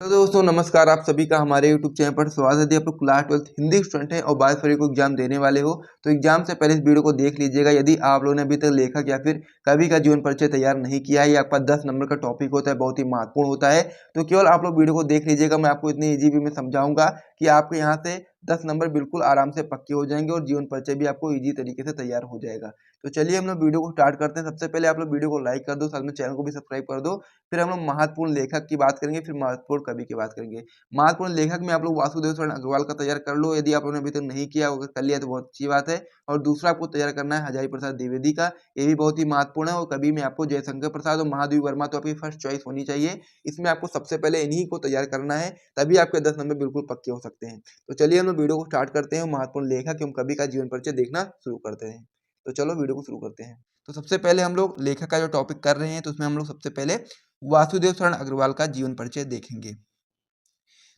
तो दोस्तों नमस्कार, आप सभी का हमारे यूट्यूब चैनल पर स्वागत है। यदि आप लोग क्लास 12th हिंदी स्टूडेंट हैं और 22 फरवरी को एग्जाम देने वाले हो तो एग्जाम से पहले इस वीडियो को देख लीजिएगा। यदि आप लोगों ने अभी तक लेखक या फिर कवि का जीवन परिचय तैयार नहीं किया है, ये आपका 10 नंबर का टॉपिक होता है, बहुत ही महत्वपूर्ण होता है, तो केवल आप लोग वीडियो को देख लीजिएगा। मैं आपको इतनी ईजी वे में समझाऊंगा कि आपके यहाँ से 10 नंबर बिल्कुल आराम से पक्के हो जाएंगे और जीवन परिचय भी आपको ईजी तरीके से तैयार हो जाएगा। तो चलिए हम लोग वीडियो को स्टार्ट करते हैं। सबसे पहले आप लोग वीडियो को लाइक कर दो, साथ में चैनल को भी सब्सक्राइब कर दो। फिर हम लोग महत्वपूर्ण लेखक की बात करेंगे, फिर महत्वपूर्ण कवि की बात करेंगे। महत्वपूर्ण लेखक में आप लोग वासुदेव शरण अग्रवाल का तैयार कर लो। यदि आप लोगों ने अभी तक नहीं किया, अगर कर लिया तो बहुत अच्छी बात है। और दूसरा आपको तैयार करना है हजारी प्रसाद द्विवेदी का, ये भी बहुत ही महत्वपूर्ण है। और कवि में आपको जयशंकर प्रसाद और महादेवी वर्मा तो आपकी फर्स्ट चॉइस होनी चाहिए। इसमें आपको सबसे पहले इन्हीं को तैयार करना है, तभी आपके 10 नंबर बिल्कुल पक्के हो सकते हैं। तो चलिए हम लोग वीडियो को स्टार्ट करते हैं, महत्वपूर्ण लेखक एवं कवि का जीवन परिचय देखना शुरू करते हैं। तो चलो वीडियो को शुरू करते हैं। तो सबसे पहले हम लोग लेखक का जो टॉपिक कर रहे हैं, तो उसमें हम लोग सबसे पहले वासुदेव शरण अग्रवाल का जीवन परिचय देखेंगे।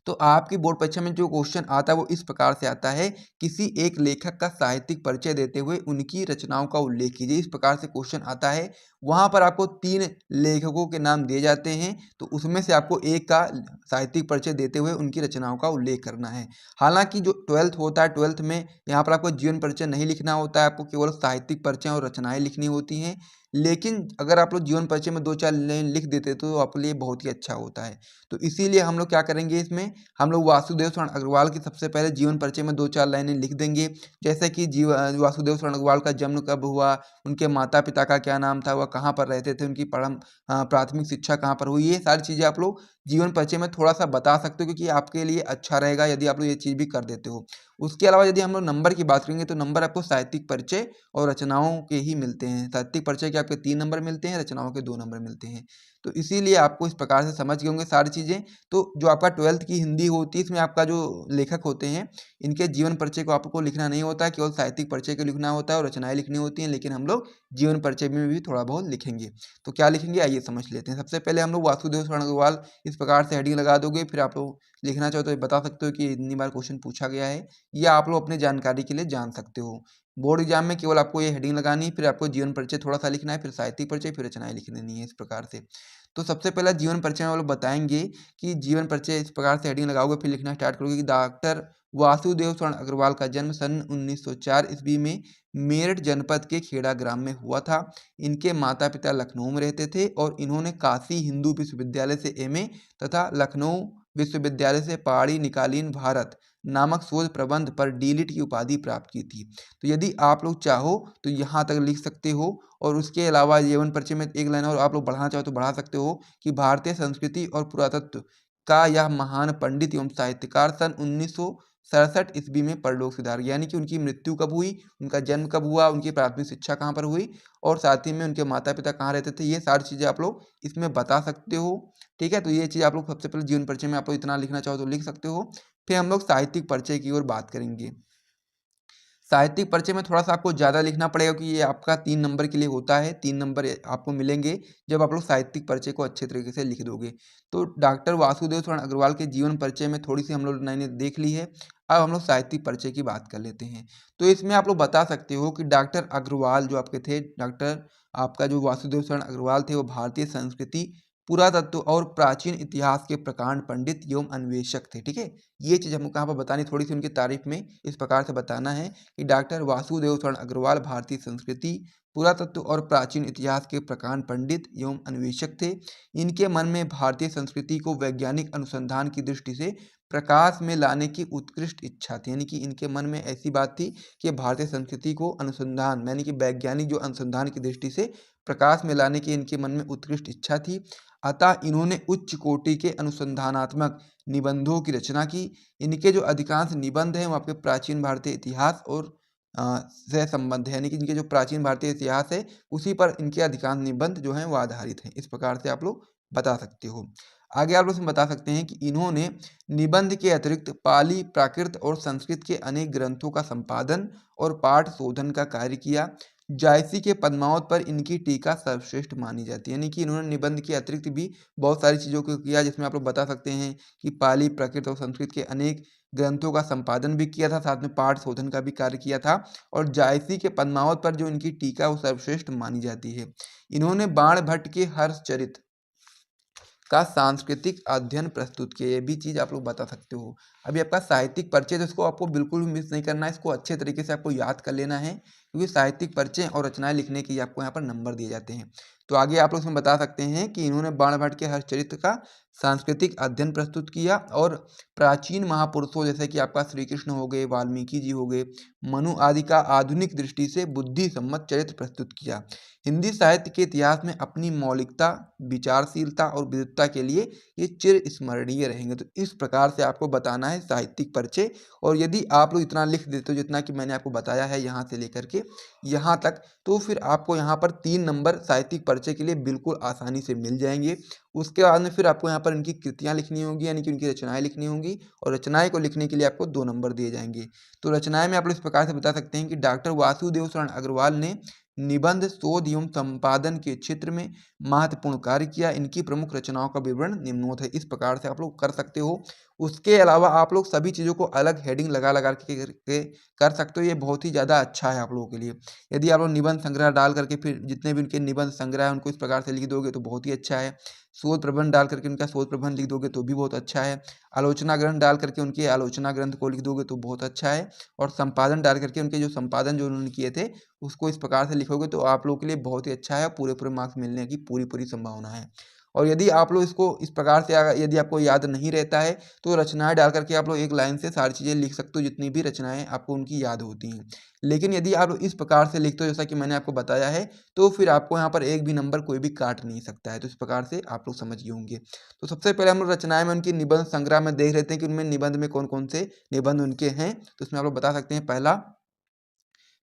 तो आपकी बोर्ड परीक्षा में जो क्वेश्चन आता है वो इस प्रकार से आता है, किसी एक लेखक का साहित्यिक परिचय देते हुए उनकी रचनाओं का उल्लेख कीजिए। इस प्रकार से क्वेश्चन आता है। वहां पर आपको 3 लेखकों के नाम दिए जाते हैं, तो उसमें से आपको एक का साहित्यिक परिचय देते हुए उनकी रचनाओं का उल्लेख करना है। हालांकि जो 12th होता है, 12th में यहाँ पर आपको जीवन परिचय नहीं लिखना होता है, आपको केवल साहित्यिक परिचय और रचनाएं लिखनी होती हैं। लेकिन अगर आप लोग जीवन परिचय में 2-4 लाइन लिख देते तो आपके लिए बहुत ही अच्छा होता है। तो इसीलिए हम लोग क्या करेंगे, इसमें हम लोग वासुदेव शरण अग्रवाल की सबसे पहले जीवन परिचय में 2-4 लाइनें लिख देंगे। जैसे कि वासुदेव शरण अग्रवाल का जन्म कब हुआ, उनके माता पिता का क्या नाम था, वह कहाँ पर रहते थे, उनकी प्राथमिक शिक्षा कहाँ पर हुई, ये सारी चीज़ें आप लोग जीवन परिचय में थोड़ा सा बता सकते हो, क्योंकि आपके लिए अच्छा रहेगा यदि आप लोग ये चीज़ भी कर देते हो। उसके अलावा यदि हम लोग नंबर की बात करेंगे तो नंबर आपको साहित्यिक परिचय और रचनाओं के ही मिलते हैं। साहित्यिक परिचय के आपके 3 नंबर मिलते हैं, रचनाओं के 2 नंबर मिलते हैं। तो इसीलिए आपको इस प्रकार से समझ गए होंगे सारी चीज़ें। तो जो आपका 12th की हिंदी होती है, इसमें आपका जो लेखक होते हैं, इनके जीवन परिचय को आपको लिखना नहीं होता है, केवल साहित्यिक परिचय को लिखना होता है और रचनाएं लिखनी होती हैं। लेकिन हम लोग जीवन परिचय में भी थोड़ा बहुत लिखेंगे। तो क्या लिखेंगे आइए समझ लेते हैं। सबसे पहले हम लोग वासुदेव शरण अग्रवाल इस प्रकार से हेडिंग लगा दोगे। फिर आप लोग लिखना चाहो तो बता सकते हो कि इतनी बार क्वेश्चन पूछा गया है, या आप लोग अपने जानकारी के लिए जान सकते हो। बोर्ड एग्जाम में केवल आपको ये हेडिंग लगानी है, फिर आपको जीवन परिचय थोड़ा सा लिखना है, फिर साहित्यिक परिचय, फिर रचनाएं लिख देनी है, इस प्रकार से। तो सबसे पहला जीवन परिचय में वो लोग बताएंगे कि जीवन परिचय इस प्रकार से हेडिंग लगाओगे, फिर लिखना स्टार्ट करोगे कि डॉक्टर वासुदेव शरण अग्रवाल का जन्म सन 1904 ईस्वी में मेरठ जनपद के खेड़ा ग्राम में हुआ था। इनके माता पिता लखनऊ में रहते थे और इन्होंने काशी हिंदू विश्वविद्यालय से एमए तथा लखनऊ विश्वविद्यालय से पहाड़ी निकालीन भारत नामक शोध प्रबंध पर डीलिट की उपाधि प्राप्त की थी। तो यदि आप लोग चाहो तो यहाँ तक लिख सकते हो। और उसके अलावा जीवन परिचय में एक लाइन और आप लोग बढ़ाना चाहो तो बढ़ा सकते हो कि भारतीय संस्कृति और पुरातत्व का यह महान पंडित एवं साहित्यकार सन 1967 ईस्वी में परलोक सिधार गया। यानी कि उनकी मृत्यु कब हुई, उनका जन्म कब हुआ, उनकी प्राथमिक शिक्षा कहाँ पर हुई, और साथ ही में उनके माता पिता कहाँ रहते थे, ये सारी चीज़ें आप लोग इसमें बता सकते हो। ठीक है, तो ये चीज़ आप लोग सबसे पहले जीवन परिचय में आप लोग इतना लिखना चाहो तो लिख सकते हो। फिर हम लोग साहित्यिक परिचय की ओर बात करेंगे। साहित्यिक परिचय में थोड़ा सा आपको ज़्यादा लिखना पड़ेगा, कि ये आपका 3 नंबर के लिए होता है। 3 नंबर आपको मिलेंगे जब आप लोग साहित्यिक परिचय को अच्छे तरीके से लिख दोगे। तो डॉक्टर वासुदेव शरण अग्रवाल के जीवन परिचय में थोड़ी सी हम लोग लाइनें देख ली है। अब हम लोग साहित्यिक परिचय की बात कर लेते हैं। तो इसमें आप लोग बता सकते हो कि डॉक्टर अग्रवाल जो आपके थे, डॉक्टर आपका जो वासुदेव शरण अग्रवाल थे, वो भारतीय संस्कृति, पुरातत्व और प्राचीन इतिहास के प्रकांड पंडित एवं अन्वेषक थे। ठीक है, ये चीज़ हमको यहाँ पर बतानी, थोड़ी सी उनकी तारीफ में इस प्रकार से बताना है कि डॉक्टर वासुदेव शरण अग्रवाल भारतीय संस्कृति, पुरातत्व और प्राचीन इतिहास के प्रकांड पंडित एवं अन्वेषक थे। इनके मन में भारतीय संस्कृति को वैज्ञानिक अनुसंधान की दृष्टि से प्रकाश में लाने की उत्कृष्ट इच्छा थी। यानी कि इनके मन में ऐसी बात थी कि भारतीय संस्कृति को अनुसंधान यानी कि वैज्ञानिक जो अनुसंधान की दृष्टि से प्रकाश में लाने की इनके मन में उत्कृष्ट इच्छा थी। अतः इन्होंने उच्च कोटि के अनुसंधानात्मक निबंधों की रचना की। इनके जो अधिकांश निबंध हैं वो आपके प्राचीन भारतीय इतिहास और से संबंध है। यानी कि इनके जो प्राचीन भारतीय इतिहास है उसी पर इनके अधिकांश निबंध जो हैं वो आधारित हैं। इस प्रकार से आप लोग बता सकते हो। आगे आप लोग इसमें बता सकते हैं कि इन्होंने निबंध के अतिरिक्त पाली, प्राकृत और संस्कृत के अनेक ग्रंथों का संपादन और पाठ शोधन का कार्य किया। जायसी के पद्मावत पर इनकी टीका सर्वश्रेष्ठ मानी जाती है। यानी कि इन्होंने निबंध के अतिरिक्त भी बहुत सारी चीज़ों को किया, जिसमें आप लोग बता सकते हैं कि पाली, प्राकृत और संस्कृत के अनेक ग्रंथों का संपादन भी किया था, साथ में पाठ शोधन का भी कार्य किया था। और जायसी के पद्मावत पर जो इनकी टीका वो सर्वश्रेष्ठ मानी जाती है। इन्होंने बाण भट्ट के हर्षचरित का सांस्कृतिक अध्ययन प्रस्तुत किया। ये भी चीज़ आप लोग बता सकते हो। अभी आपका साहित्यिक परिचय, तो इसको आपको बिल्कुल भी मिस नहीं करना है, इसको अच्छे तरीके से आपको याद कर लेना है, क्योंकि साहित्यिक परिचय और रचनाएं लिखने के आपको यहाँ पर नंबर दिए जाते हैं। तो आगे आप लोग इसमें बता सकते हैं कि इन्होंने बाणभट्ट के हर चरित्र का सांस्कृतिक अध्ययन प्रस्तुत किया और प्राचीन महापुरुषों जैसे कि आपका श्री कृष्ण हो गए, वाल्मीकि जी हो गए, मनु आदि का आधुनिक दृष्टि से बुद्धि सम्मत चरित्र प्रस्तुत किया। हिंदी साहित्य के इतिहास में अपनी मौलिकता, विचारशीलता और विविधता के लिए ये चिर स्मरणीय रहेंगे। तो इस प्रकार से आपको बताना है साहित्यिक परिचय। और यदि आप लोग इतना लिख देते हो जितना कि मैंने आपको बताया है यहाँ से लेकर के यहाँ तक, तो फिर आपको यहाँ पर 3 नंबर साहित्यिक परिचय के लिए बिल्कुल आसानी से मिल जाएंगे। उसके बाद में फिर आपको यहाँ पर इनकी कृतियाँ लिखनी होंगी, यानी कि उनकी रचनाएं लिखनी होंगी, और रचनाएं को लिखने के लिए आपको 2 नंबर दिए जाएंगे। तो रचनाएं में आप लोग इस प्रकार से बता सकते हैं कि डॉक्टर वासुदेव शरण अग्रवाल ने निबंध, शोध एवं संपादन के क्षेत्र में महत्वपूर्ण कार्य किया। इनकी प्रमुख रचनाओं का विवरण निम्नोक्त है। इस प्रकार से आप लोग कर सकते हो। उसके अलावा आप लोग सभी चीज़ों को अलग हेडिंग लगा लगा के कर सकते हो। ये बहुत ही ज़्यादा अच्छा है आप लोगों के लिए। यदि आप लोग निबंध संग्रह डाल करके फिर जितने भी उनके निबंध संग्रह है उनको इस प्रकार से लिख दोगे तो बहुत ही अच्छा है। शोध प्रबंध डाल करके उनका शोध प्रबंध लिख दोगे तो भी बहुत अच्छा है। आलोचना ग्रंथ डाल करके उनके आलोचना ग्रंथ को लिख दोगे तो बहुत अच्छा है। और संपादन डाल करके उनके जो संपादन जो उन्होंने किए थे उसको इस प्रकार से लिखोगे तो आप लोगों के लिए बहुत ही अच्छा है, पूरे पूरे मार्क्स मिलने की पूरी पूरी संभावना है। और यदि आप लोग इसको इस प्रकार से यदि आपको याद नहीं रहता है तो रचनाएं डाल करके आप लोग एक लाइन से सारी चीज़ें लिख सकते हो, जितनी भी रचनाएं आपको उनकी याद होती हैं। लेकिन यदि आप लोग इस प्रकार से लिखते हो जैसा कि मैंने आपको बताया है, तो फिर आपको यहाँ पर एक भी नंबर कोई भी काट नहीं सकता है। तो इस प्रकार से आप लोग समझ गए होंगे। तो सबसे पहले हम लोग रचनाएं में उनकी निबंध संग्रह में देख लेते हैं कि उनमें निबंध में कौन कौन से निबंध उनके हैं। तो इसमें आप लोग बता सकते हैं, पहला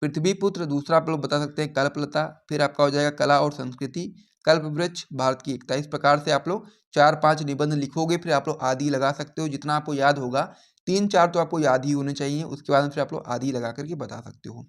पृथ्वीपुत्र, दूसरा आप लोग बता सकते हैं कल्पलता, फिर आपका हो जाएगा कला और संस्कृति, कल्पवृक्ष, भारत की एकता। इस प्रकार से आप लोग 4-5 निबंध लिखोगे, फिर आप लोग आदि लगा सकते हो, जितना आपको याद होगा। 3-4 तो आपको याद ही होने चाहिए, उसके बाद फिर आप लोग आदि लगा करके बता सकते हो।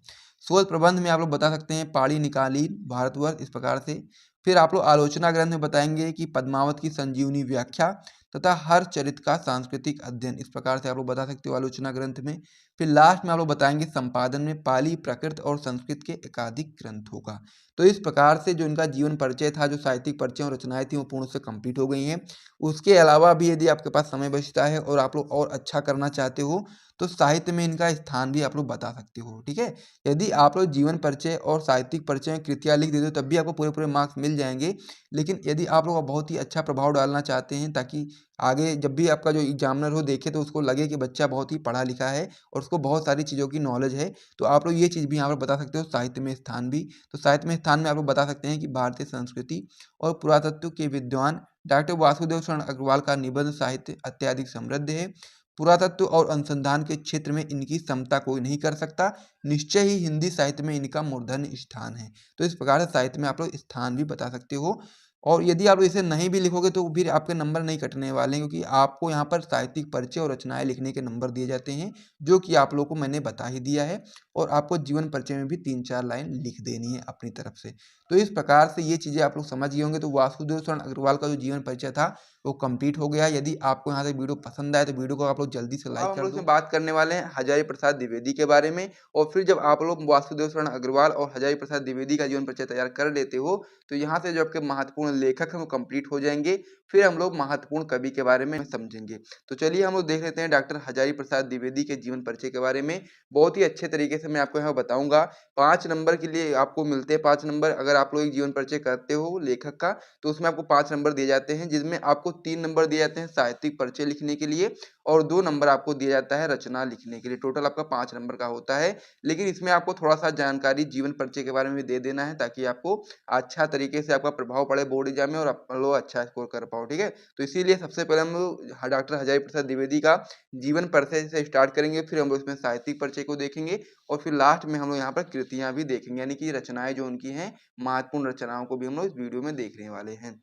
शोध प्रबंध में आप लोग बता सकते हैं पाली निकालीन, भारतवर्ष, इस प्रकार से। फिर आप लोग आलोचना ग्रंथ में बताएंगे कि पद्मावत की संजीवनी व्याख्या तथा हर चरित्र का सांस्कृतिक अध्ययन, इस प्रकार से आप लोग बता सकते हो आलोचना ग्रंथ में। फिर लास्ट में आप लोग बताएंगे संपादन में पाली, प्राकृत और संस्कृत के एकाधिक ग्रंथ होगा। तो इस प्रकार से जो इनका जीवन परिचय था, जो साहित्यिक परिचय और रचनाएं थी वो पूर्ण से कंप्लीट हो गई हैं। उसके अलावा भी यदि आपके पास समय बचता है और आप लोग और अच्छा करना चाहते हो तो साहित्य में इनका स्थान भी आप लोग बता सकते हो, ठीक है। यदि आप लोग जीवन परिचय और साहित्यिक परिचय कृतियाँ लिख देते हो तब भी आपको पूरे पूरे मार्क्स मिल जाएंगे। लेकिन यदि आप लोग बहुत ही अच्छा प्रभाव डालना चाहते हैं ताकि आगे जब भी आपका जो एग्जामिनर हो देखे तो उसको लगे कि बच्चा बहुत ही पढ़ा लिखा है और उसको बहुत सारी चीज़ों की नॉलेज है, तो आप लोग ये चीज़ भी यहाँ पर बता सकते हो साहित्य में स्थान भी। तो साहित्य में स्थान में आप लोग बता सकते हैं कि भारतीय संस्कृति और पुरातत्व के विद्वान डॉक्टर वासुदेव शरण अग्रवाल का निबंध साहित्य अत्यधिक समृद्ध है। पुरातत्व और अनुसंधान के क्षेत्र में इनकी समता कोई नहीं कर सकता। निश्चय ही हिंदी साहित्य में इनका मूर्धन्य स्थान है। तो इस प्रकार से साहित्य में आप लोग स्थान भी बता सकते हो। और यदि आप इसे नहीं भी लिखोगे तो फिर आपके नंबर नहीं कटने वाले हैं, क्योंकि आपको यहाँ पर साहित्यिक परिचय और रचनाएं लिखने के नंबर दिए जाते हैं, जो कि आप लोगों को मैंने बता ही दिया है। और आपको जीवन परिचय में भी 3-4 लाइन लिख देनी है अपनी तरफ से। तो इस प्रकार से ये चीज़ें आप लोग समझ गए होंगे। तो वासुदेव शरण अग्रवाल का जो जीवन परिचय था वो कंप्लीट हो गया। यदि आपको यहाँ से वीडियो पसंद आए तो वीडियो को आप लोग जल्दी से लाइक कर दो। हम लोग इसमें बात करने वाले हैं हजारी प्रसाद द्विवेदी के बारे में। और फिर जब आप लोग वासुदेव शरण अग्रवाल और हजारी प्रसाद द्विवेदी का जीवन परिचय तैयार कर लेते हो तो यहाँ से जो आपके महत्वपूर्ण लेखक हैं वो कंप्लीट हो जाएंगे। फिर हम लोग महत्वपूर्ण कवि के बारे में समझेंगे। तो चलिए हम लोग देख लेते हैं डॉक्टर हजारी प्रसाद द्विवेदी के जीवन परिचय के बारे में। बहुत ही अच्छे तरीके से मैं आपको यहाँ बताऊंगा। 5 नंबर के लिए आपको मिलते हैं 5 नंबर। अगर आप लोग एक जीवन परिचय करते हो लेखक का तो उसमें आपको 5 नंबर दिए जाते हैं, जिसमें आपको 3 नंबर दिए जाते हैं साहित्यिक परिचय लिखने के लिए और 2 नंबर आपको दिया जाता है रचना लिखने के लिए। टोटल आपका 5 नंबर का होता है। लेकिन इसमें आपको थोड़ा सा जानकारी जीवन परिचय के बारे में भी दे देना है ताकि आपको अच्छा तरीके से आपका प्रभाव पड़े बोर्ड एग्जाम में और आप लोग अच्छा स्कोर कर पाओ, ठीक है। तो इसीलिए सबसे पहले हम लोग डॉक्टर हजारी प्रसाद द्विवेदी का जीवन परिचय से स्टार्ट करेंगे, फिर हम लोग इसमें साहित्यिक परिचय को देखेंगे और फिर लास्ट में हम लोग यहाँ पर कृतियां भी देखेंगे, यानी कि रचनाएं जो उनकी हैं महत्वपूर्ण रचनाओं को भी हम लोग इस वीडियो में देखने वाले हैं।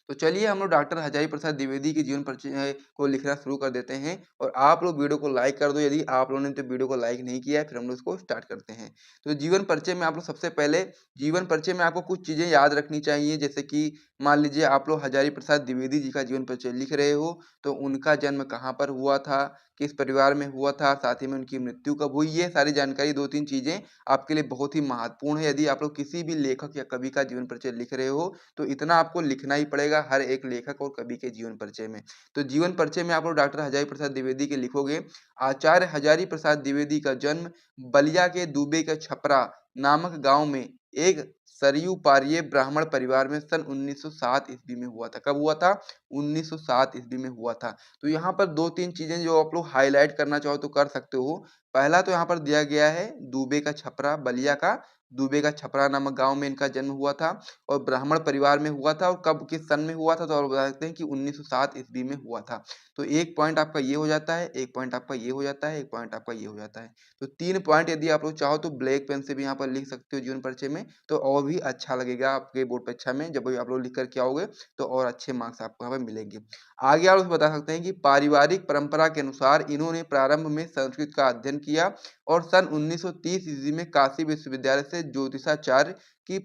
तो चलिए हम लोग डॉक्टर हजारी प्रसाद द्विवेदी के जीवन परिचय को लिखना शुरू कर देते हैं। और आप लोग वीडियो को लाइक कर दो यदि आप लोगों ने तो वीडियो को लाइक नहीं किया है। फिर हम लोग इसको स्टार्ट करते हैं। तो जीवन परिचय में आप लोग सबसे पहले जीवन परिचय में आपको कुछ चीज़ें याद रखनी चाहिए, जैसे कि मान लीजिए आप लोग हजारी प्रसाद द्विवेदी जी का जीवन परिचय लिख रहे हो, तो उनका जन्म कहाँ पर हुआ था, किस परिवार में हुआ था, साथ ही में उनकी मृत्यु कब हुई, ये सारी जानकारी 2-3 चीज़ें आपके लिए बहुत ही महत्वपूर्ण है। यदि आप लोग किसी भी लेखक या कवि का जीवन परिचय लिख रहे हो, तो इतना आपको लिखना ही पड़ेगा हर एक लेखक और कवि के जीवन परिचय में। तो जीवन परिचय में आप लोग डॉक्टर हजारी प्रसाद द्विवेदी के लिखोगे, आचार्य हजारी प्रसाद द्विवेदी का जन्म बलिया के दुबे के छपरा नामक गाँव में एक सरयू पारीय ब्राह्मण परिवार में सन 1907 ईस्वी में हुआ था। कब हुआ था? 1907 ईस्वी में हुआ था। तो यहाँ पर 2-3 चीज़ें जो आप लोग हाइलाइट करना चाहो तो कर सकते हो। पहला तो यहाँ पर दिया गया है दुबे का छपरा, बलिया का दुबे का छपरा नामक गाँव में इनका जन्म हुआ था और ब्राह्मण परिवार में हुआ था और कब किस सन में हुआ था, तो आप बता सकते हैं कि 1907 ईस्वी में हुआ था। तो 1 पॉइंट आपका ये हो जाता है, 1 पॉइंट आपका ये हो जाता है, 1 पॉइंट आपका ये हो जाता है। तो 3 पॉइंट यदि आप लोग चाहो तो ब्लैक पेन से भी यहाँ पर लिख सकते हो जीवन परिचय में, तो और भी अच्छा लगेगा आपके बोर्ड परीक्षा में जब भी आप लोग लिख कर के आओगे, तो और अच्छे मार्क्स आपको यहाँ पर मिलेंगे। आगे आप लोग बता सकते हैं कि पारिवारिक परंपरा के अनुसार इन्होंने प्रारंभ में संस्कृत का अध्ययन किया और सन 1930 ईस्वी में काशी विश्वविद्यालय से ज्योतिषाचार्य की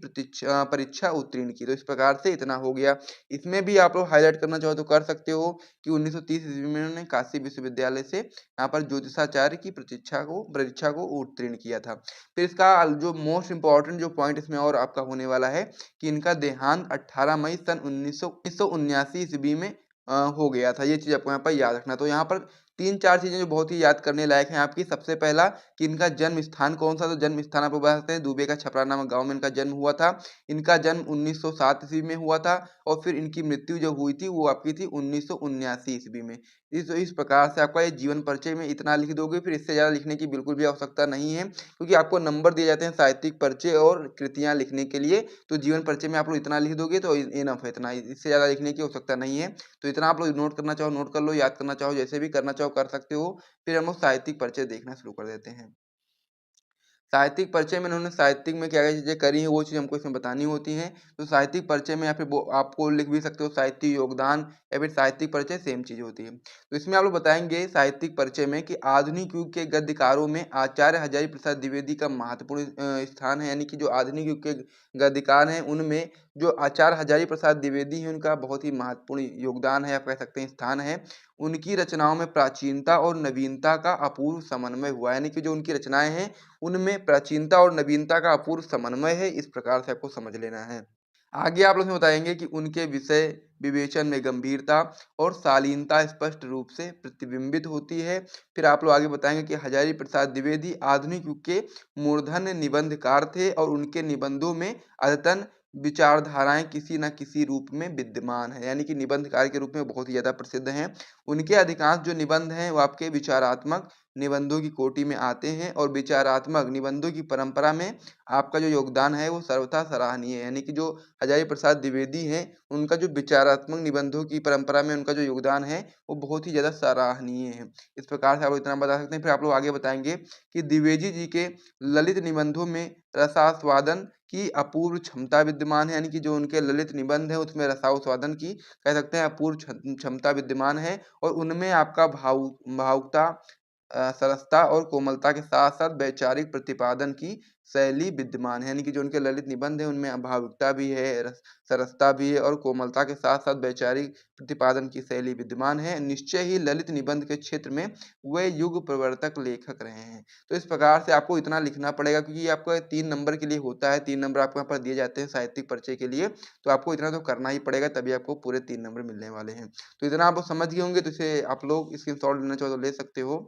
परीक्षा उत्तीर्ण की। तो इस प्रकार से इतना हो गया। इसमें भी आप लोग हाईलाइट करना चाहो तो कर सकते हो कि 1930 ईस्वी में उन्होंने काशी विश्वविद्यालय से यहाँ पर ज्योतिषाचार्य की परीक्षा को उत्तीर्ण किया था। फिर इसका जो मोस्ट इम्पोर्टेंट जो पॉइंट इसमें और आपका होने वाला है कि इनका देहांत 18 मई सन 1979 ईस्वी में हो गया था। ये चीज़ आपको यहाँ पर याद रखना। तो यहाँ पर 3-4 चीज़ें जो बहुत ही याद करने लायक हैं आपकी। सबसे पहला कि इनका जन्म स्थान कौन सा, तो जन्म स्थान आप लोग बता सकते हैं दुबे का छपरा नामक गाँव में इनका जन्म हुआ था। इनका जन्म 1907 ईस्वी में हुआ था और फिर इनकी मृत्यु जो हुई थी वो आपकी थी 1979 ईस्वी में। इस प्रकार से आपका ये जीवन परिचय में इतना लिख दोगे, फिर इससे ज़्यादा लिखने की बिल्कुल भी आवश्यकता नहीं है, क्योंकि आपको नंबर दिए जाते हैं साहित्यिक परिचय और कृतियाँ लिखने के लिए। तो जीवन परिचय में आप लोग इतना लिख दोगे तो इनफ है, इतना, इससे ज़्यादा लिखने की आवश्यकता नहीं है। तो इतना आप लोग नोट करना चाहो नोट कर लो, याद करना चाहो जैसे भी करना चाहो कर सकते हो। फिर हम लोग साहित्यिक परिचय देखना शुरू कर देते हैं। साहित्यिक परिचय में इन्होंने साहित्यिक में क्या-क्या चीज़ें करी हैं वो चीज़ हमको इसमें बतानी होती हैं। तो साहित्यिक परिचय में या फिर वो आपको लिख भी सकते हो साहित्यिक योगदान या फिर साहित्यिक परिचय सेम चीज़ होती है। तो इसमें आप लोग बताएँगे साहित्यिक परिचय में कि आधुनिक युग के गद्यकारों में आचार्य हजारी प्रसाद द्विवेदी का महत्वपूर्ण स्थान है। यानी कि जो आधुनिक युग के गद्यकार हैं उनमें जो आचार्य हजारी प्रसाद द्विवेदी हैं उनका बहुत ही महत्वपूर्ण योगदान है, आप कह सकते हैं स्थान है। उनकी रचनाओं में प्राचीनता और नवीनता का अपूर्व समन्वय हुआ है। यानी कि जो उनकी रचनाएँ हैं उनमें प्राचीनता और नवीनता का अपूर्व समन्वय है, इस प्रकार से आपको समझ लेना है। आगे आप लोग हमें बताएँगे कि उनके विषय विवेचन में गंभीरता और शालीनता स्पष्ट रूप से प्रतिबिंबित होती है। फिर आप लोग आगे बताएँगे कि हजारी प्रसाद द्विवेदी आधुनिक युग के मूर्धन्य निबंधकार थे और उनके निबंधों में अद्यतन विचारधाराएँ किसी न किसी रूप में विद्यमान है। यानी कि निबंधकार के रूप में बहुत ही ज़्यादा प्रसिद्ध हैं। उनके अधिकांश जो निबंध हैं वो आपके विचारात्मक निबंधों की कोटि में आते हैं और विचारात्मक निबंधों की परंपरा में आपका जो योगदान है वो सर्वथा सराहनीय है। यानी कि जो हजारी प्रसाद द्विवेदी हैं उनका जो विचारात्मक निबंधों की परंपरा में उनका जो योगदान है वो बहुत ही ज़्यादा सराहनीय है। इस प्रकार से आप लोग इतना बता सकते हैं। फिर आप लोग आगे बताएँगे कि द्विवेदी जी के ललित निबंधों में रसास्वादन की अपूर्व क्षमता विद्यमान है। यानी कि जो उनके ललित निबंध हैं उसमें रसास्वादन की कह सकते हैं अपूर्व क्षमता विद्यमान है और उनमें आपका भावुकता सरसता और कोमलता के साथ-साथ वैचारिक प्रतिपादन की शैली विद्यमान है। यानी कि जो उनके ललित निबंध हैं उनमें भावुकता भी है, सरसता भी है और कोमलता के साथ-साथ वैचारिक प्रतिपादन की शैली विद्यमान है। निश्चय ही ललित निबंध के क्षेत्र में वे युग प्रवर्तक लेखक रहे हैं। तो इस प्रकार से आपको इतना लिखना पड़ेगा, क्योंकि ये आपका 3 नंबर के लिए होता है, 3 नंबर आपको यहाँ पर दिए जाते हैं साहित्यिक परिचय के लिए। तो आपको इतना तो करना ही पड़ेगा, तभी आपको पूरे 3 नंबर मिलने वाले हैं। तो इतना आप लोग समझ गए होंगे, तो इसे आप लोग स्क्रीनशॉट लेना चाहो तो ले सकते हो।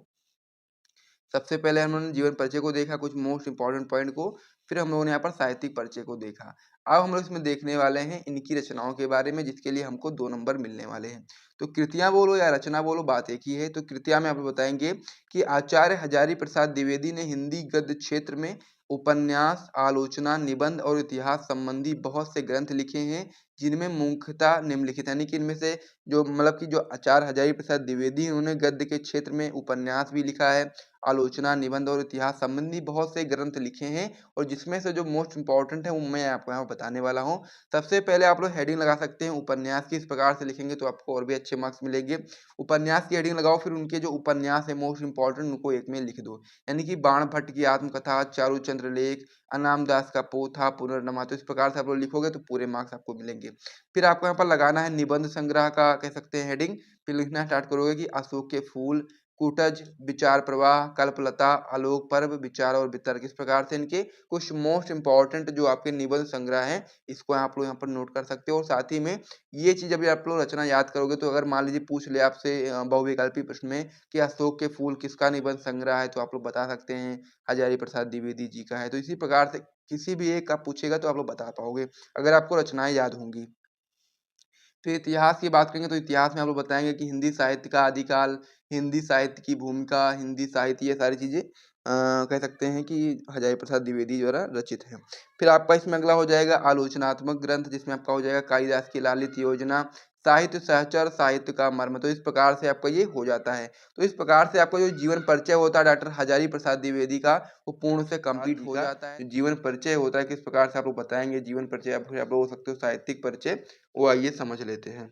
सबसे पहले हम लोगों ने जीवन परिचय को देखा, कुछ मोस्ट इम्पोर्टेंट पॉइंट को, फिर हम लोगों ने यहाँ पर साहित्यिक परिचय को देखा। अब हम लोग इसमें देखने वाले हैं इनकी रचनाओं के बारे में, जिसके लिए हमको 2 नंबर मिलने वाले हैं। तो कृतियाँ बोलो या रचना बोलो, बात एक ही है। तो कृतियाँ में आपको बताएँगे कि आचार्य हजारी प्रसाद द्विवेदी ने हिंदी गद्य क्षेत्र में उपन्यास, आलोचना, निबंध और इतिहास संबंधी बहुत से ग्रंथ लिखे हैं, जिनमें मुख्यतः निम्नलिखित, यानी कि इनमें से जो मतलब कि जो आचार्य हजारी प्रसाद द्विवेदी हैं उन्होंने गद्य के क्षेत्र में उपन्यास भी लिखा है, आलोचना, निबंध और इतिहास संबंधी बहुत से ग्रंथ लिखे हैं और जिसमें से जो मोस्ट इम्पोर्टेंट है वो मैं आपको यहाँ बताने वाला हूँ। सबसे पहले आप लोग हेडिंग लगा सकते हैं उपन्यास की, इस प्रकार से लिखेंगे तो आपको और भी अच्छे मार्क्स मिलेंगे। उपन्यास की हेडिंग लगाओ, फिर उनके जो उपन्यास है मोस्ट इम्पोर्टेंट उनको एक में लिख दो, यानी कि बाण भट्ट की आत्मकथा, चारूचंद्र लेख, अनाम दास का पोथा, पुनर्नमा। तो इस प्रकार से आप लोग लिखोगे तो पूरे मार्क्स आपको मिलेंगे। फिर आपको यहाँ पर लगाना है निबंध संग्रह का कह सकते हैं हेडिंग, फिर लिखना स्टार्ट करोगे कि अशोक के फूल, कूटज, विचार प्रवाह, कल्पलता, आलोक पर्व, विचार और वितर्क। इस प्रकार से इनके कुछ मोस्ट इंपॉर्टेंट जो आपके निबंध संग्रह हैं इसको आप लोग यहाँ पर नोट कर सकते हो। और साथ ही में ये चीज अभी आप लोग रचना याद करोगे तो अगर मान लीजिए पूछ ले आपसे बहुविकल्पी प्रश्न में कि अशोक के फूल किसका निबंध संग्रह है, तो आप लोग बता सकते हैं हजारी प्रसाद द्विवेदी जी का है। तो इसी प्रकार से किसी भी एक का पूछेगा तो आप लोग बता पाओगे अगर आपको रचनाएं याद होंगी। फिर इतिहास की बात करेंगे तो इतिहास में हम लोग बताएंगे कि हिंदी साहित्य का आदिकाल, हिंदी साहित्य की भूमिका, हिंदी साहित्य, ये सारी चीजें कह सकते हैं कि हजारी प्रसाद द्विवेदी द्वारा रचित है। फिर आपका इसमें अगला हो जाएगा आलोचनात्मक ग्रंथ, जिसमें आपका हो जाएगा कालिदास की लालित योजना, साहित्य सहचर, साहित्य का मर्म। तो इस प्रकार से आपका ये हो जाता है। तो इस प्रकार से आपका जो जीवन परिचय होता है डॉक्टर हजारी प्रसाद द्विवेदी का वो पूर्ण से कंप्लीट हो जाता है। जीवन परिचय होता है किस प्रकार से आप लोग बताएंगे जीवन परिचय, आप लोग हो सकते हो साहित्यिक परिचय, वो आइए समझ लेते हैं।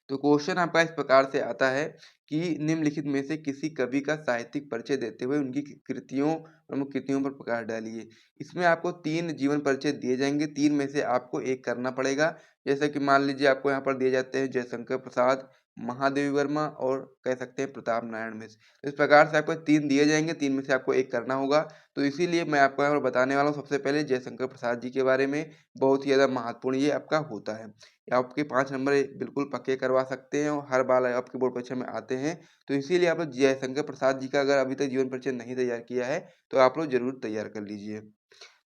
तो क्वेश्चन आपका इस प्रकार से आता है कि निम्नलिखित में से किसी कवि का साहित्यिक परिचय देते हुए उनकी कृतियों, प्रमुख कृतियों पर प्रकाश डालिए। इसमें आपको 3 जीवन परिचय दिए जाएंगे, 3 में से आपको एक करना पड़ेगा। जैसे कि मान लीजिए आपको यहाँ पर दिए जाते हैं जयशंकर प्रसाद, महादेवी वर्मा और कह सकते हैं प्रताप नारायण मिश्र। तो इस प्रकार से आपको 3 दिए जाएंगे, 3 में से आपको एक करना होगा। तो इसीलिए मैं आपको यहाँ पर बताने वाला हूँ सबसे पहले जयशंकर प्रसाद जी के बारे में। बहुत ही ज़्यादा महत्वपूर्ण ये आपका होता है, आपके 5 नंबर बिल्कुल पक्के करवा सकते हैं और हर बार आपके बोर्ड परीक्षा में आते हैं। तो इसीलिए आप लोग जयशंकर प्रसाद जी का अगर अभी तक जीवन परिचय नहीं तैयार किया है तो आप लोग जरूर तैयार कर लीजिए।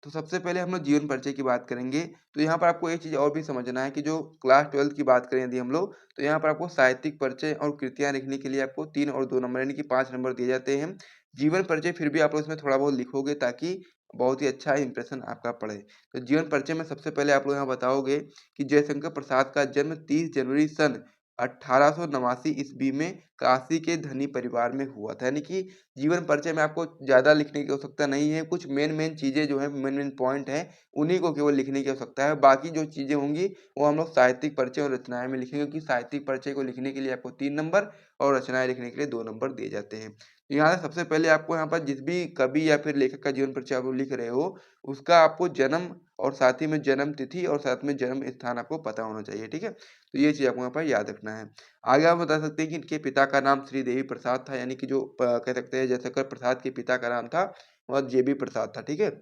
तो सबसे पहले हम लोग जीवन परिचय की बात करेंगे। तो यहाँ पर आपको एक चीज़ और भी समझना है कि जो क्लास 12 की बात करें यदि हम लोग, तो यहाँ पर आपको साहित्यिक परिचय और कृतियाँ लिखने के लिए आपको 3 और 2 नंबर यानी कि 5 नंबर दिए जाते हैं। जीवन परिचय फिर भी आप लोग इसमें थोड़ा बहुत लिखोगे ताकि बहुत ही अच्छा इंप्रेशन आपका पड़े। तो जीवन परिचय में सबसे पहले आप लोग यहाँ बताओगे कि जयशंकर प्रसाद का जन्म 30 जनवरी सन 1889 ईस्वी में काशी के धनी परिवार में हुआ था। यानी कि जीवन परिचय में आपको ज़्यादा लिखने की आवश्यकता नहीं है, कुछ मेन चीज़ें जो है मेन पॉइंट हैं उन्हीं को केवल लिखने की आवश्यकता है। बाकी जो चीज़ें होंगी वो हम लोग साहित्यिक परिचय और रचनाएं में लिखेंगे, क्योंकि साहित्यिक परिचय को लिखने के लिए आपको 3 नंबर और रचनाएं लिखने के लिए 2 नंबर दिए जाते हैं। तो यहाँ से सबसे पहले आपको यहाँ पर जिस भी कवि या फिर लेखक का जीवन परिचय आप लोग लिख रहे हो उसका आपको जन्म और साथ ही में जन्म तिथि और साथ में जन्म स्थान आपको पता होना चाहिए, ठीक है। तो ये चीज़ आपको यहाँ पर याद रखना है। आगे आप बता सकते हैं कि इनके पिता का नाम श्रीदेवी प्रसाद था, यानी कि जो कह सकते हैं जयशंकर प्रसाद के पिता का नाम था वह जेबी प्रसाद था, ठीक है।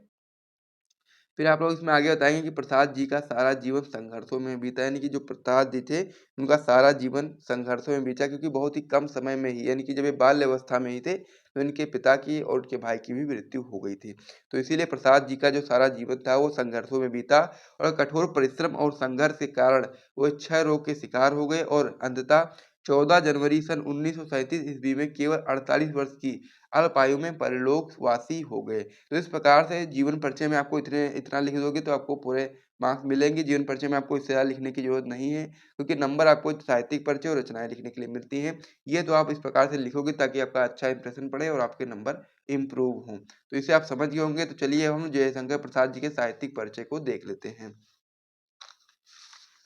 फिर आप लोग इसमें आगे बताएंगे कि प्रसाद जी का सारा जीवन संघर्षों में बीता, यानी कि जो प्रसाद जी थे उनका सारा जीवन संघर्षों में बीता, क्योंकि बहुत ही कम समय में ही यानी कि जब ये बाल्य अवस्था में ही थे तो इनके पिता की और उनके भाई की भी मृत्यु हो गई थी। तो इसीलिए प्रसाद जी का जो सारा जीवन था वो संघर्षों में बीता और कठोर परिश्रम और संघर्ष के कारण वो क्षय रोग के शिकार हो गए और अंततः 14 जनवरी सन 1937 ईस्वी में केवल 48 वर्ष की अल्प आयु में परलोकवासी हो गए। तो इस प्रकार से जीवन परिचय में आपको इतना लिख दोगे तो आपको पूरे मार्क्स मिलेंगे। जीवन परिचय में आपको इससे ज़्यादा लिखने की जरूरत नहीं है, क्योंकि नंबर आपको साहित्यिक परिचय और रचनाएं लिखने के लिए मिलती हैं। ये तो आप इस प्रकार से लिखोगे ताकि आपका अच्छा इंप्रेशन पड़े और आपके नंबर इम्प्रूव हों। तो इसे आप समझ गए होंगे। तो चलिए हम जयशंकर प्रसाद जी के साहित्यिक परिचय को देख लेते हैं।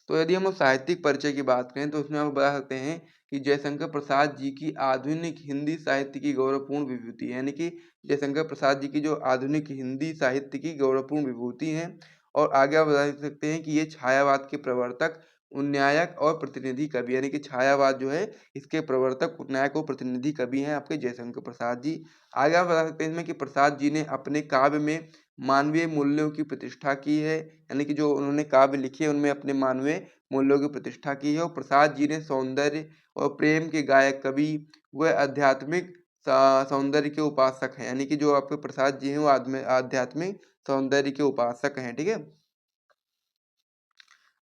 तो यदि हम लोग साहित्यिक परिचय की बात करें तो उसमें हम बता सकते हैं कि जयशंकर प्रसाद जी की आधुनिक हिंदी साहित्य की गौरवपूर्ण विभूति है, यानी कि जयशंकर प्रसाद जी की जो आधुनिक हिंदी साहित्य की गौरवपूर्ण विभूति हैं। और आगे आप बता सकते हैं कि ये छायावाद के प्रवर्तक, उन्नायक और प्रतिनिधि कवि, यानी कि छायावाद जो है इसके प्रवर्तक, उन्नायक और प्रतिनिधि कवि हैं आपके जयशंकर प्रसाद जी। आगे आप बता सकते हैं इसमें कि प्रसाद जी ने अपने काव्य में मानवीय मूल्यों की प्रतिष्ठा की है, यानी कि जो उन्होंने काव्य लिखे हैं उनमें अपने मानवीय मूल्यों की प्रतिष्ठा की है। और प्रसाद जी ने सौंदर्य और प्रेम के गायक कवि व आध्यात्मिक सौंदर्य के उपासक हैं, यानी कि जो आपके प्रसाद जी हैं वो आध्यात्मिक सौंदर्य के उपासक हैं, ठीक है।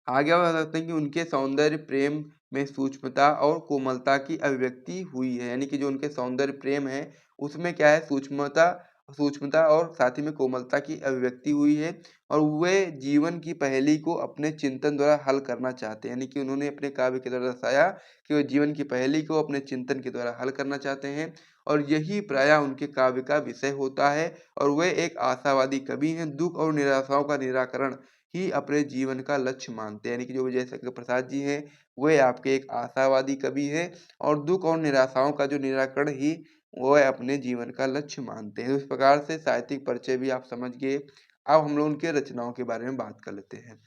आगे आप बता सकते हैं कि उनके सौंदर्य प्रेम में सूक्ष्मता और कोमलता की अभिव्यक्ति हुई है, यानी कि जो उनके सौंदर्य प्रेम है उसमें क्या है, सूक्ष्मता सूक्ष्मता और साथ ही में कोमलता की अभिव्यक्ति हुई है और वे जीवन की पहेली को अपने चिंतन द्वारा हल करना चाहते हैं। यानी कि उन्होंने अपने काव्य के द्वारा दर्शाया कि वो जीवन की पहेली को अपने चिंतन के द्वारा हल करना चाहते हैं और यही प्रायः उनके काव्य का विषय होता है और वे एक आशावादी कवि हैं। दुख और निराशाओं का निराकरण ही अपने जीवन का लक्ष्य मानते हैं। यानी कि जो विजय शंकर प्रसाद जी हैं, वे आपके एक आशावादी कवि हैं और दुख और निराशाओं का जो निराकरण ही वह अपने जीवन का लक्ष्य मानते हैं। तो इस प्रकार से साहित्यिक परिचय भी आप समझ गए। अब हम लोग उनके रचनाओं के बारे में बात कर लेते हैं।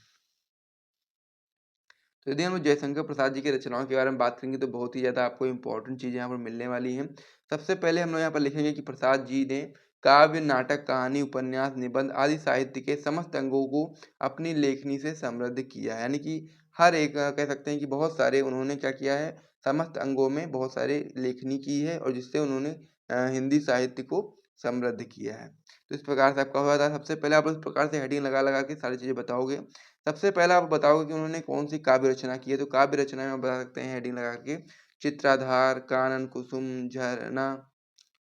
तो यदि हम लोग जयशंकर प्रसाद जी की रचनाओं के बारे में बात करेंगे तो बहुत ही ज़्यादा आपको इम्पोर्टेंट चीज़ें यहाँ पर मिलने वाली हैं। सबसे पहले हम लोग यहाँ पर लिखेंगे कि प्रसाद जी ने काव्य, नाटक, कहानी, उपन्यास, निबंध आदि साहित्य के समस्त अंगों को अपनी लेखनी से समृद्ध किया है। यानी कि हर एक कह सकते हैं कि बहुत सारे उन्होंने क्या किया है, समस्त अंगों में बहुत सारे लेखनी की है और जिससे उन्होंने हिंदी साहित्य को समृद्ध किया है। तो इस प्रकार से आपका हुआ था। सबसे पहले आप इस प्रकार से हेडिंग लगा के सारी चीज़ें बताओगे। सबसे पहला आप बताओगे कि उन्होंने कौन-सी काव्य रचना की है, तो काव्य रचना में आप बता सकते हैं हेडिंग लगा के चित्राधार, कानन कुसुम, झरना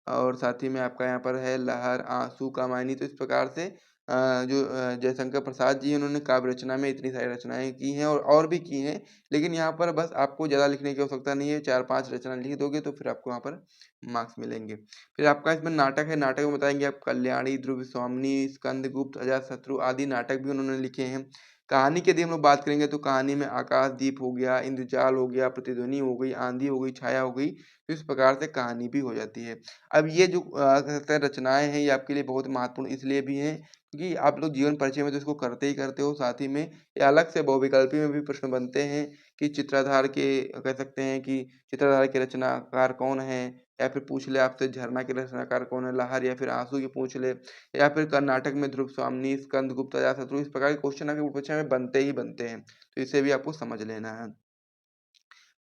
और साथ ही में आपका यहाँ पर है लहर, आँसू, कामायनी। तो इस प्रकार से जयशंकर प्रसाद जी उन्होंने काव्य रचना में इतनी सारी रचनाएँ की हैं और भी की हैं, लेकिन यहाँ पर बस आपको ज़्यादा लिखने की आवश्यकता नहीं है, 4-5 रचना लिख दोगे तो फिर आपको यहाँ पर मार्क्स मिलेंगे। फिर आपका इसमें नाटक है, नाटक में बताएँगे आप कल्याणी, ध्रुव स्वामिनी, स्कंदगुप्त, अजातशत्रु आदि नाटक भी उन्होंने लिखे हैं। कहानी की यदि हम लोग बात करेंगे तो कहानी में आकाशदीप हो गया, इंद्रजाल हो गया, प्रतिध्वनि हो गई, आंधी हो गई, छाया हो गई, तो इस प्रकार से कहानी भी हो जाती है। अब ये जो कह सकते हैं रचनाएँ हैं, ये आपके लिए बहुत महत्वपूर्ण इसलिए भी हैं क्योंकि आप लोग जीवन परिचय में तो इसको करते ही करते हो, साथ ही में ये अलग से बहुविकल्पी में भी प्रश्न बनते हैं कि चित्राधार के कह सकते हैं कि चित्राधार के रचनाकार कौन हैं? या फिर पूछ ले आपसे झरना के रचनाकार कौन है? लहर या फिर आँसू की पूछ ले या फिर कर्नाटक में ध्रुव स्वामिनी, स्कंदगुप्त, अजातशत्रु इस प्रकार के क्वेश्चन आपके परीक्षा में बनते ही बनते हैं। तो इसे भी आपको समझ लेना है।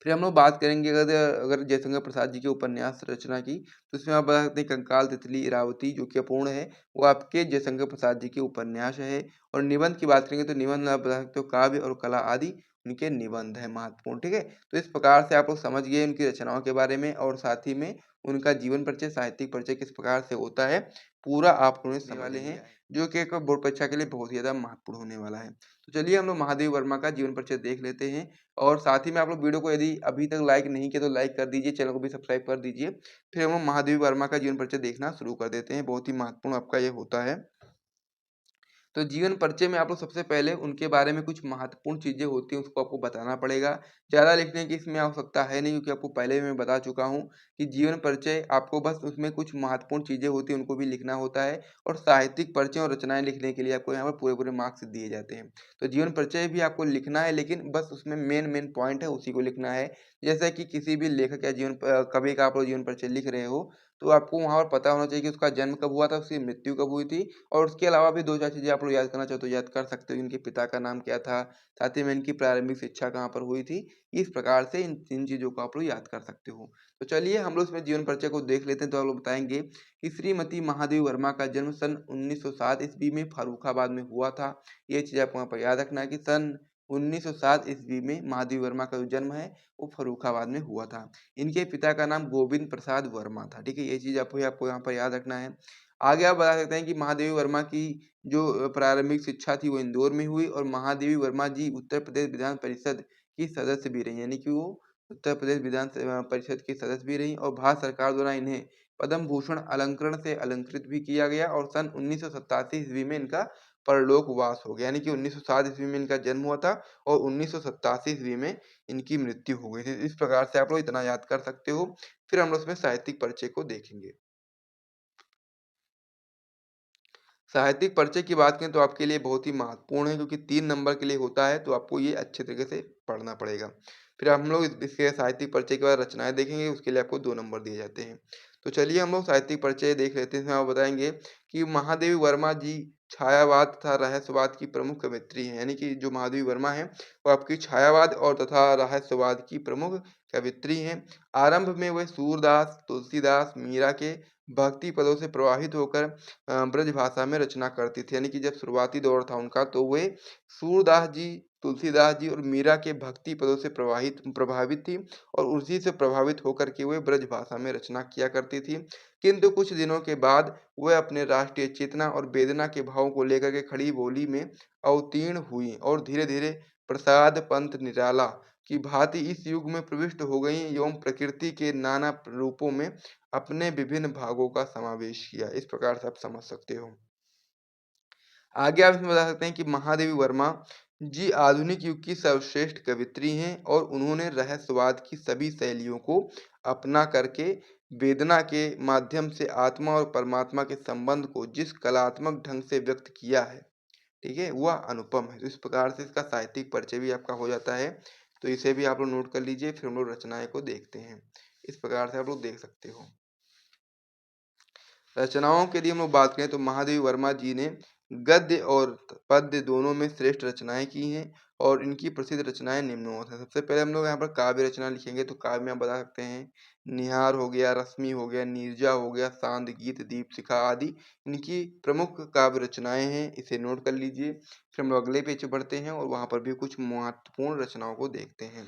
फिर हम लोग बात करेंगे अगर अगर जयशंकर प्रसाद जी के उपन्यास रचना की, तो इसमें आप बता सकते हैं कंकाल, तितली, इरावती जो कि अपूर्ण है, वो आपके जयशंकर प्रसाद जी के उपन्यास है। और निबंध की बात करेंगे तो निबंध आप बता सकते हो काव्य और कला आदि उनके निबंध है महत्वपूर्ण, ठीक है? तो इस प्रकार से आप लोग समझ गए उनकी रचनाओं के बारे में और साथ ही में उनका जीवन परिचय, साहित्यिक परिचय किस प्रकार से होता है, पूरा आप लोग समझने वाले हैं, जो कि एक बोर्ड परीक्षा के लिए बहुत ही ज़्यादा महत्वपूर्ण होने वाला है। तो चलिए हम लोग महादेव वर्मा का जीवन परिचय देख लेते हैं। और साथ ही में आप लोग वीडियो को यदि अभी तक लाइक नहीं किया तो लाइक कर दीजिए, चैनल को भी सब्सक्राइब कर दीजिए। फिर हम महादेवी वर्मा का जीवन परिचय देखना शुरू कर देते हैं, बहुत ही महत्वपूर्ण आपका ये होता है। तो जीवन परिचय में आप लोग सबसे पहले उनके बारे में कुछ महत्वपूर्ण चीज़ें होती हैं, उसको आपको बताना पड़ेगा। ज़्यादा लिखने की इसमें आवश्यकता है नहीं क्योंकि आपको पहले भी मैं बता चुका हूँ कि जीवन परिचय आपको बस उसमें कुछ महत्वपूर्ण चीज़ें होती हैं, उनको भी लिखना होता है और साहित्यिक परिचय और रचनाएँ लिखने के लिए आपको यहाँ पर पूरे-पूरे मार्क्स दिए जाते हैं। तो जीवन परिचय भी आपको लिखना है लेकिन बस उसमें मेन पॉइंट है उसी को लिखना है। जैसे कि किसी भी लेखक या कवि का आप लोग जीवन परिचय लिख रहे हो, तो आपको वहाँ पर पता होना चाहिए कि उसका जन्म कब हुआ था, उसकी मृत्यु कब हुई थी और उसके अलावा भी 2-4 चीज़ें आप लोग याद करना चाहो तो याद कर सकते हो। इनके पिता का नाम क्या था? साथ ही में इनकी प्रारंभिक शिक्षा कहाँ पर हुई थी? इस प्रकार से इन 3 चीज़ों को आप लोग याद कर सकते हो। तो चलिए हम लोग इसमें जीवन परिचय को देख लेते हैं तो आप लोग बताएँगे कि श्रीमती महादेवी वर्मा का जन्म सन 1907 ईस्वी में फर्रुखाबाद में हुआ था। ये चीज़ आपको वहाँ पर याद रखना है कि सन 1907 ईस्वी में महादेवी वर्मा का जो जन्म है वो फर्रुखाबाद में हुआ था। इनके पिता का नाम गोविंद प्रसाद वर्मा था, ठीक है? ये चीज़ आपको यहाँ पर याद रखना है। आगे आप बता सकते हैं कि महादेवी वर्मा की जो प्रारंभिक शिक्षा थी वो इंदौर में हुई और महादेवी वर्मा जी उत्तर प्रदेश विधान परिषद की सदस्य भी रहीं, यानी कि वो उत्तर प्रदेश विधान परिषद की सदस्य भी रहीं और भारत सरकार द्वारा इन्हें पद्म भूषण अलंकरण से अलंकृत भी किया गया और सन 1987 ईस्वी में इनका परलोकवास हो गया। यानी कि 1907 ईस्वी में इनका जन्म हुआ था और 1987 ईस्वी में इनकी मृत्यु हो गई थी। इस प्रकार से आप लोग इतना याद कर सकते हो। फिर हम लोग इसमें साहित्यिक परिचय को देखेंगे। साहित्यिक परिचय की बात करें तो आपके लिए बहुत ही महत्वपूर्ण है क्योंकि 3 नंबर के लिए होता है, तो आपको ये अच्छे तरीके से पढ़ना पड़ेगा। फिर हम लोग इसके साहित्यिक परिचय के बाद रचनाएँ देखेंगे, उसके लिए आपको 2 नंबर दिए जाते हैं। तो चलिए हम लोग साहित्यिक परिचय देख लेते हैं, इसमें आप बताएँगे कि महादेवी वर्मा जी छायावाद तथा रहस्यवाद की प्रमुख कवयित्री हैं। यानी कि जो महादेवी वर्मा हैं, वो आपकी छायावाद और तथा रहस्यवाद की प्रमुख कवयित्री हैं। आरंभ में वे सूरदास, तुलसीदास, मीरा के भक्ति पदों से प्रवाहित होकर ब्रज भाषा में रचना करती थी। यानी कि जब शुरुआती दौर था उनका तो वे सूरदास जी तुलसीदास जी और मीरा के भक्ति पदों से प्रभावित थी और उसी से प्रभावित होकर के वे ब्रज भाषा में रचना किया करती थी। किंतु कुछ दिनों के बाद वह अपने राष्ट्रीय चेतना और वेदना के भावों को लेकर के खड़ी बोली में अवतीर्ण हुई और धीरे-धीरे प्रसाद पंथ निराला की भांति इस युग में प्रविष्ट हो गई एवं प्रकृति के नाना रूपों में अपने विभिन्न भागों का समावेश किया। इस प्रकार से आप समझ सकते हो। आगे आप इसमें बता सकते हैं कि महादेवी वर्मा जी आधुनिक युग की सर्वश्रेष्ठ कवित्री हैं और उन्होंने रहस्यवाद की सभी शैलियों को अपना करके वेदना के माध्यम से आत्मा और परमात्मा के संबंध को जिस कलात्मक ढंग से व्यक्त किया है, ठीक है, वह अनुपम है। तो इस प्रकार से इसका साहित्यिक परिचय भी आपका हो जाता है। तो इसे भी आप लोग नोट कर लीजिए, फिर हम लोग रचनाएं को देखते हैं। इस प्रकार से आप लोग देख सकते हो। रचनाओं के लिए हम लोग बात करें तो महादेवी वर्मा जी ने गद्य और पद्य दोनों में श्रेष्ठ रचनाएं की हैं और इनकी प्रसिद्ध रचनाएं निम्नोक्त हैं। सबसे पहले हम लोग यहाँ पर काव्य रचना लिखेंगे तो काव्य में आप बता सकते हैं निहार हो गया, रश्मि हो गया, नीरजा हो गया, सांद गीत, दीपशिखा आदि इनकी प्रमुख काव्य रचनाएं हैं। इसे नोट कर लीजिए। फिर हम लोग अगले पेज पे बढ़ते हैं और वहां पर भी कुछ महत्वपूर्ण रचनाओं को देखते हैं।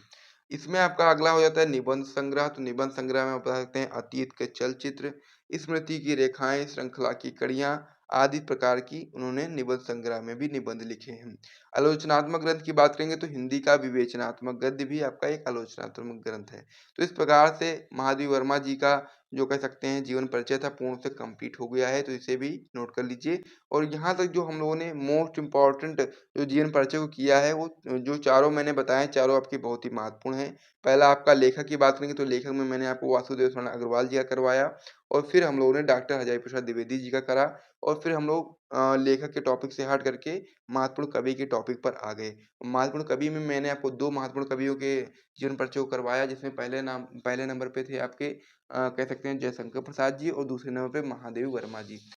इसमें आपका अगला हो जाता है निबंध संग्रह। तो निबंध संग्रह में आप बता सकते हैं अतीत के चलचित्र, स्मृति की रेखाएं, श्रृंखला की कड़ियां आदि प्रकार की उन्होंने निबंध संग्रह में भी निबंध लिखे हैं। आलोचनात्मक ग्रंथ की बात करेंगे तो हिंदी का विवेचनात्मक गद्य भी आपका एक आलोचनात्मक ग्रंथ है। तो इस प्रकार से महादेवी वर्मा जी का जो कह सकते हैं जीवन परिचय था पूर्ण से कंप्लीट हो गया है। तो इसे भी नोट कर लीजिए। और यहाँ तक जो हम लोगों ने मोस्ट इम्पॉर्टेंट जो जीवन परिचय को किया है वो जो चारों मैंने बताए चारों आपके बहुत ही महत्वपूर्ण हैं। पहला आपका लेखक की बात करेंगे तो लेखक में मैंने आपको वासुदेव शरण अग्रवाल जी का करवाया और फिर हम लोगों ने डॉक्टर हजारी प्रसाद द्विवेदी जी का करा और फिर हम लोग लेखक के टॉपिक से हट करके महत्वपूर्ण कवि के टॉपिक पर आ गए। महत्वपूर्ण कवि में मैंने आपको दो महत्वपूर्ण कवियों के जीवन परिचय को करवाया जिसमें पहले नंबर पे थे आपके कह सकते हैं जयशंकर प्रसाद जी और दूसरे नंबर पे महादेवी वर्मा जी।